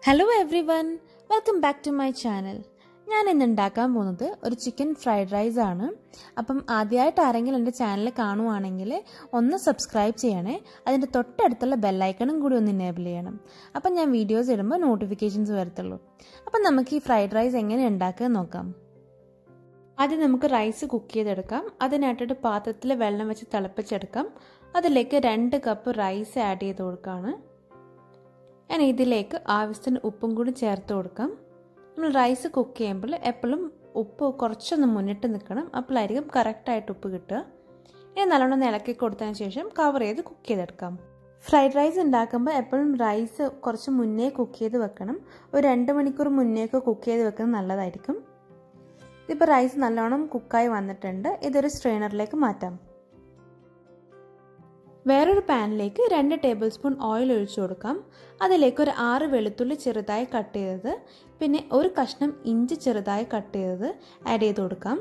Hello everyone, welcome back to my channel. ഞാൻ ഇന്ന് ഉണ്ടാക്കാൻ പോകുന്നത് ഒരു ചിക്കൻ ഫ്രൈഡ് റൈസ് ആണ്. അപ്പം ആദ്യമായിട്ട് ആരെങ്കിലും എൻ്റെ ചാനൽ കാണുവാണെങ്കിൽ ഒന്ന് സബ്സ്ക്രൈബ് ചെയ്യണേ. അതിൻ്റെ തൊട്ടടുത്തുള്ള ബെൽ ഐക്കണും കൂടി ഒന്ന് എനേബിൾ ചെയ്യണം. അപ്പം ഞാൻ വീഡിയോസ് ഇടുമ്പോൾ നോട്ടിഫിക്കേഷൻസ് വരത്തുള്ളൂ. അപ്പം നമുക്ക് ഈ ഫ്രൈഡ് റൈസ് എങ്ങനെ ഉണ്ടാക്കുക നോക്കാം. ആദ്യം നമുക്ക് റൈസ് കുക്ക് ചെയ്തെടുക്കാം. അതിനായിട്ടൊരു പാത്രത്തിൽ വെള്ളം വെച്ച് തിളപ്പിച്ചെടുക്കാം. അതിലേക്ക് 2 കപ്പ് റൈസ് ആഡ് ചെയ്ത് കൊടുക്കുകയാണ്. ഞാൻ ഇതിലേക്ക് ആവശ്യത്തിന് ഉപ്പും കൂടി ചേർത്ത് കൊടുക്കാം. നമ്മൾ റൈസ് കുക്ക് ചെയ്യുമ്പോൾ എപ്പോഴും ഉപ്പ് കുറച്ചൊന്ന് മുന്നിട്ട് നിൽക്കണം. അപ്പോഴായിരിക്കും കറക്റ്റായിട്ട് ഉപ്പ് കിട്ടുക. ഇനി നല്ലോണം ഇളക്കി കൊടുത്തതിന് ശേഷം കവർ ചെയ്ത് കുക്ക് ചെയ്തെടുക്കാം. ഫ്രൈഡ് റൈസ് ഉണ്ടാക്കുമ്പോൾ എപ്പോഴും റൈസ് കുറച്ച് മുന്നേ കുക്ക് ചെയ്ത് വെക്കണം. ഒരു 2 മണിക്കൂർ മുന്നേക്ക് കുക്ക് ചെയ്ത് വെക്കുന്നത് നല്ലതായിരിക്കും. ഇതിപ്പോൾ റൈസ് നല്ലോണം കുക്കായി വന്നിട്ടുണ്ട്. ഇതൊരു സ്ട്രെയിനറിലേക്ക് മാറ്റാം. വേറൊരു പാനിലേക്ക് 2 ടേബിൾ സ്പൂൺ ഓയിൽ ഒഴിച്ചു കൊടുക്കാം. അതിലേക്ക് ഒരു 6 വെളുത്തുള്ളി ചെറുതായി കട്ട് ചെയ്തത്, പിന്നെ ഒരു കഷ്ണം ഇഞ്ചി ചെറുതായി കട്ട് ചെയ്തത് ആഡ് ചെയ്ത് കൊടുക്കാം.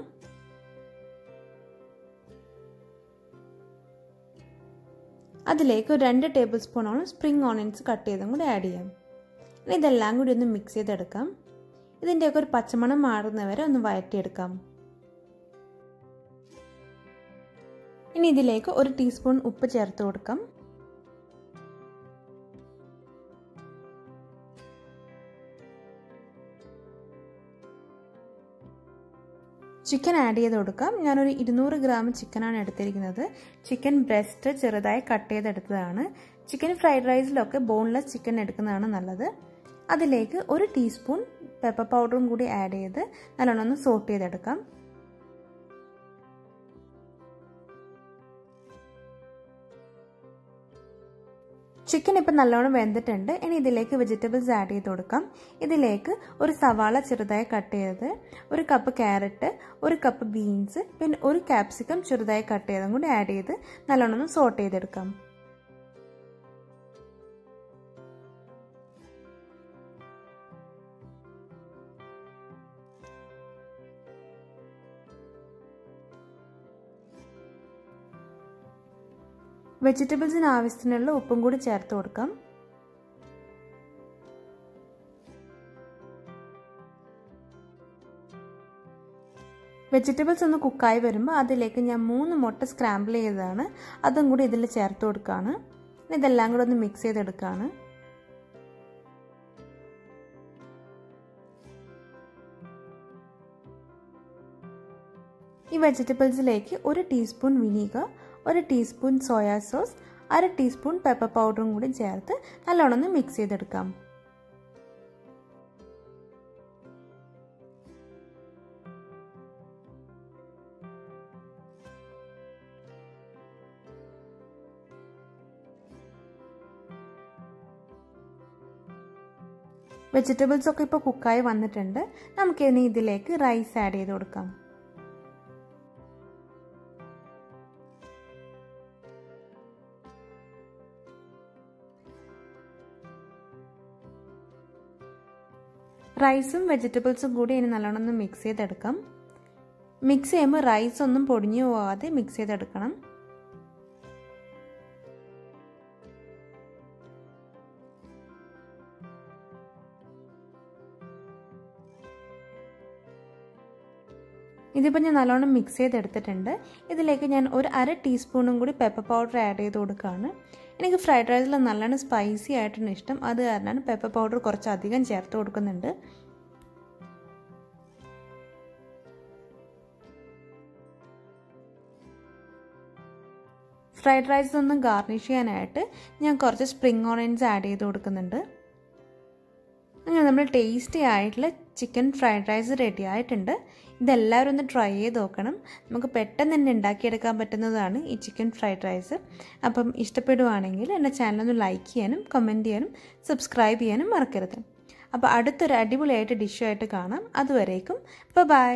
അതിലേക്ക് ഒരു 2 ടേബിൾ സ്പൂണോളം സ്പ്രിംഗ് ഓണിയൻസ് കട്ട് ചെയ്തും കൂടി ആഡ് ചെയ്യാം. ഇനി ഇതെല്ലാം കൂടി ഒന്ന് മിക്സ് ചെയ്തെടുക്കാം. ഇതിൻ്റെയൊക്കെ ഒരു പച്ചമണം മാറുന്നവരെ ഒന്ന് വഴറ്റിയെടുക്കാം. ഇനി ഇതിലേക്ക് 1 ടീസ്പൂൺ ഉപ്പ് ചേർത്ത് കൊടുക്കാം. ചിക്കൻ ആഡ് ചെയ്ത് കൊടുക്കാം. ഞാനൊരു 200 ഗ്രാം ചിക്കനാണ് എടുത്തിരിക്കുന്നത്. ചിക്കൻ ബ്രസ്റ്റ് ചെറുതായി കട്ട് ചെയ്തെടുത്തതാണ്. ചിക്കൻ ഫ്രൈഡ് റൈസിലൊക്കെ ബോൺലെസ് ചിക്കൻ എടുക്കുന്നതാണ് നല്ലത്. അതിലേക്ക് 1 ടീസ്പൂൺ പെപ്പർ പൗഡറും കൂടി ആഡ് ചെയ്ത് നല്ലോണം ഒന്ന് സോട്ട് ചെയ്തെടുക്കാം. ചിക്കൻ ഇപ്പം നല്ലോണം വെന്തിട്ടുണ്ട്. ഇനി ഇതിലേക്ക് വെജിറ്റബിൾസ് ആഡ് ചെയ്ത് കൊടുക്കാം. ഇതിലേക്ക് ഒരു സവാള ചെറുതായി കട്ട് ചെയ്തത്, 1 കപ്പ് ക്യാരറ്റ്, 1 കപ്പ് ബീൻസ്, പിന്നെ 1 capsicum ചെറുതായി കട്ട് ചെയ്തും കൂടി ആഡ് ചെയ്ത് നല്ലോണം ഒന്ന് സോട്ട് ചെയ്തെടുക്കാം. വെജിറ്റബിൾസിന് ആവശ്യത്തിനുള്ള ഉപ്പും കൂടി ചേർത്ത് കൊടുക്കാം. വെജിറ്റബിൾസ് ഒന്ന് കുക്കായി വരുമ്പോൾ അതിലേക്ക് ഞാൻ 3 മുട്ട സ്ക്രാമ്പിൾ ചെയ്തതാണ്. അതും കൂടി ഇതിൽ ചേർത്ത് കൊടുക്കുകയാണ്. ഇതെല്ലാം കൂടി ഒന്ന് മിക്സ് ചെയ്തെടുക്കുകയാണ്. ഈ വെജിറ്റബിൾസിലേക്ക് 1 teaspoon vinegar, 1 teaspoon soya sauce, 1/2 teaspoon pepper പൗഡറും കൂടി ചേർത്ത് നല്ലോണം ഒന്ന് മിക്സ് ചെയ്തെടുക്കാം. വെജിറ്റബിൾസ് ഒക്കെ ഇപ്പോൾ കുക്കായി വന്നിട്ടുണ്ട്. നമുക്കിനി ഇതിലേക്ക് റൈസ് ആഡ് ചെയ്ത് കൊടുക്കാം. റൈസും വെജിറ്റബിൾസും കൂടി ഇനി നല്ലോണം ഒന്ന് മിക്സ് ചെയ്തെടുക്കാം. മിക്സ് ചെയ്യുമ്പോൾ റൈസ് ഒന്നും പൊടിഞ്ഞു പോകാതെ മിക്സ് ചെയ്തെടുക്കണം. ഇതിപ്പോൾ ഞാൻ നല്ലോണം മിക്സ് ചെയ്തെടുത്തിട്ടുണ്ട്. ഇതിലേക്ക് ഞാൻ ഒരു 1/2 ടീസ്പൂണും കൂടി പെപ്പർ പൗഡർ ആഡ് ചെയ്ത് കൊടുക്കുകയാണ്. എനിക്ക് ഫ്രൈഡ് റൈസിൽ നല്ലോണം സ്പൈസി ആയിട്ടാണ് ഇഷ്ടം. അത് കാരണമാണ് പെപ്പർ പൗഡർ കുറച്ച് അധികം ചേർത്ത് കൊടുക്കുന്നുണ്ട്. ഫ്രൈഡ് റൈസ് ഒന്ന് ഗാർണിഷ് ചെയ്യാനായിട്ട് ഞാൻ കുറച്ച് സ്പ്രിംഗ് ഓണിയൻസ് ആഡ് ചെയ്ത് കൊടുക്കുന്നുണ്ട്. അങ്ങനെ നമ്മൾ ടേസ്റ്റി ആയിട്ടുള്ള ചിക്കൻ ഫ്രൈഡ് റൈസ് റെഡി ആയിട്ടുണ്ട്. ഇതെല്ലാവരും ഒന്ന് ട്രൈ ചെയ്ത് നോക്കണം. നമുക്ക് പെട്ടെന്ന് തന്നെ ഉണ്ടാക്കിയെടുക്കാൻ പറ്റുന്നതാണ് ഈ ചിക്കൻ ഫ്രൈഡ് റൈസ്. അപ്പം ഇഷ്ടപ്പെടുവാണെങ്കിൽ എൻ്റെ ചാനലൊന്ന് ലൈക്ക് ചെയ്യാനും കമൻറ്റ് ചെയ്യാനും സബ്സ്ക്രൈബ് ചെയ്യാനും മറക്കരുത്. അപ്പോൾ അടുത്തൊരു അടിപൊളിയായിട്ട് ഡിഷുമായിട്ട് കാണാം. അതുവരേക്കും ബൈ.